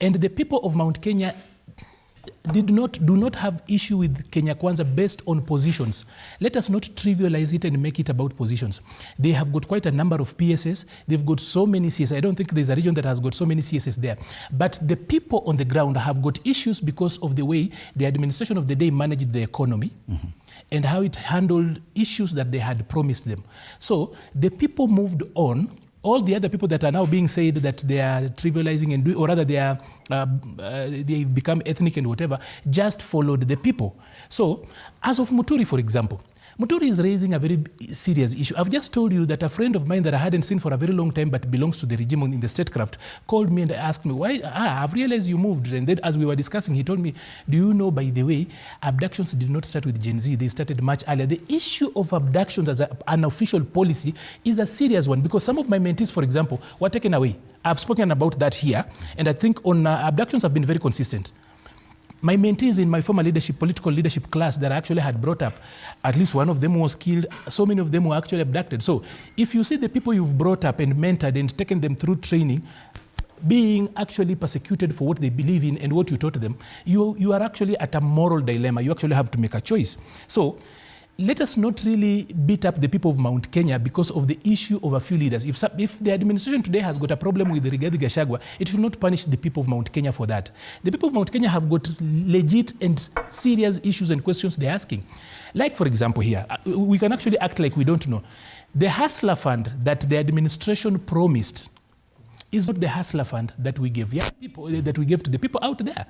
And the people of Mount Kenya do not have issue with Kenya Kwanza based on positions. Let us not trivialize it and make it about positions. They have got quite a number of PSS. They've got so many CSS. I don't think there's a region that has got so many CSS there. But the people on the ground have got issues because of the way the administration of the day managed the economy and how it handled issues that they had promised them. So the people moved on. All the other people that are now being said that they are trivializing and or rather they become ethnic and whatever, just followed the people. So, as of Muturi, for example, Muturi is raising a very serious issue. I've just told you that a friend of mine that I hadn't seen for a very long time but belongs to the regime in the statecraft called me and asked me, why? I've realized you moved. And then as we were discussing, he told me, do you know, by the way, abductions did not start with Gen Z. They started much earlier. The issue of abductions as an official policy is a serious one because some of my mentees, for example, were taken away. I've spoken about that here. And I think on abductions have been very consistent. My mentees in my former political leadership class that I actually had brought up, at least one of them was killed. So many of them were actually abducted. So if you see the people you've brought up and mentored and taken them through training, being actually persecuted for what they believe in and what you taught them, you are actually at a moral dilemma. You actually have to make a choice. So let us not really beat up the people of Mount Kenya because of the issue of a few leaders. If the administration today has got a problem with Rigathi Gachagua, it should not punish the people of Mount Kenya for that. The people of Mount Kenya have got legit and serious issues and questions they're asking. Like, for example, here, we can actually act like we don't know. The Hustler Fund that the administration promised is not the Hustler Fund that we gave young people, that we gave to the people out there.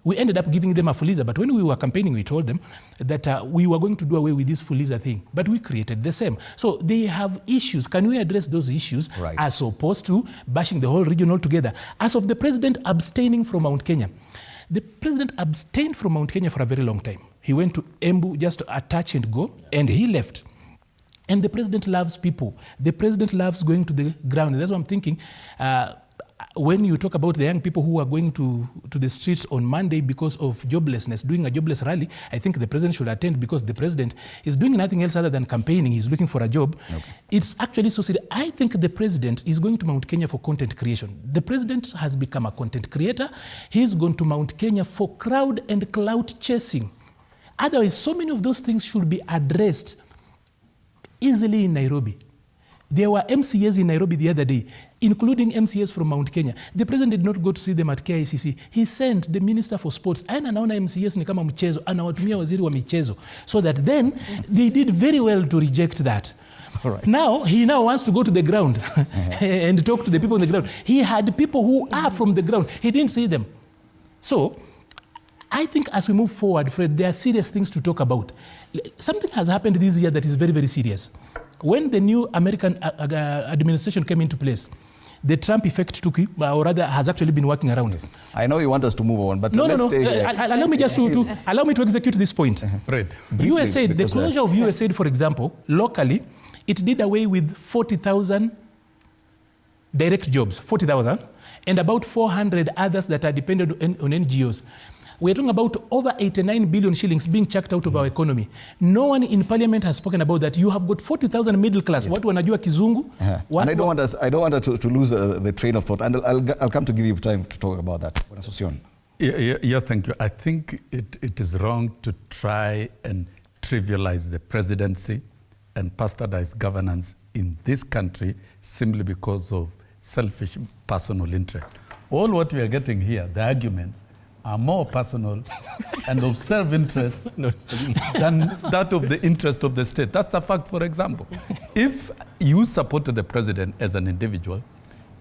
We ended up giving them a Fuliza, but when we were campaigning, we told them that we were going to do away with this Fuliza thing, but we created the same. So they have issues. Can we address those issues as opposed to bashing the whole region altogether? As of the president abstaining from Mount Kenya, the president abstained from Mount Kenya for a very long time. He went to Embu just to attach and go, and he left. And the president loves people. The president loves going to the ground. And that's what I'm thinking. When you talk about the young people who are going to the streets on Monday because of joblessness, doing a jobless rally, I think the president should attend because the president is doing nothing else other than campaigning. He's looking for a job. Okay. It's actually so serious. I think the president is going to Mount Kenya for content creation. The president has become a content creator. He's gone to Mount Kenya for crowd and clout chasing. Otherwise, so many of those things should be addressed easily in Nairobi. There were MCAs in Nairobi the other day, including MCAs from Mount Kenya. The president did not go to see them at KICC. He sent the minister for sports, and anaona MCAs ni kama mchezo, anawatumia waziri wa michezo. So that then they did very well to reject that. Right. Now, he wants to go to the ground and talk to the people on the ground. He had people who are from the ground. He didn't see them. So, I think as we move forward, Fred, there are serious things to talk about. Something has happened this year that is very, very serious. When the new American administration came into place, the Trump effect took, or rather has actually been working around. Yes. I know you want us to move on, but let's stay here. Allow me just allow me to execute this point. Fred. USAID, the closure of USAID, for example, locally, it did away with 40,000 direct jobs, 40,000, and about 400 others that are dependent on NGOs. We're talking about over 89 billion shillings being chucked out of our economy. No one in parliament has spoken about that. You have got 40,000 middle class. Yes. Watu wanajua kizungu. And I don't want us to lose the train of thought. And I'll come to give you time to talk about that. Yeah, thank you. I think it is wrong to try and trivialize the presidency and bastardize governance in this country simply because of selfish personal interest. All what we are getting here, the arguments, are more personal and of self-interest than that of the interest of the state. That's a fact, for example. If you supported the president as an individual,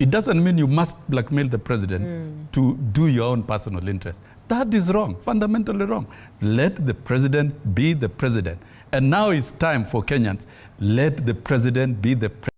it doesn't mean you must blackmail the president to do your own personal interest. That is wrong, fundamentally wrong. Let the president be the president. And now it's time for Kenyans. Let the president be the president.